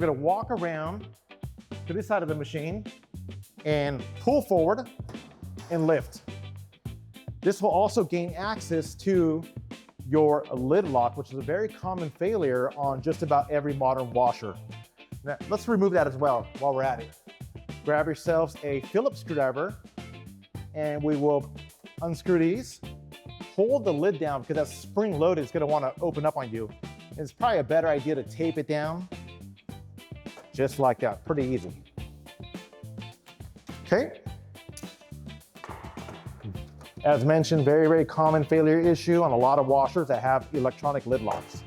We're gonna walk around to this side of the machine and pull forward and lift. This will also gain access to your lid lock, which is a very common failure on just about every modern washer. Now, let's remove that as well while we're at it. Grab yourselves a Phillips screwdriver and we will unscrew these. Hold the lid down because that spring load is going to want to open up on you. It's probably a better idea to tape it down just like that. Pretty easy. Okay. As mentioned, very, very common failure issue on a lot of washers that have electronic lid locks.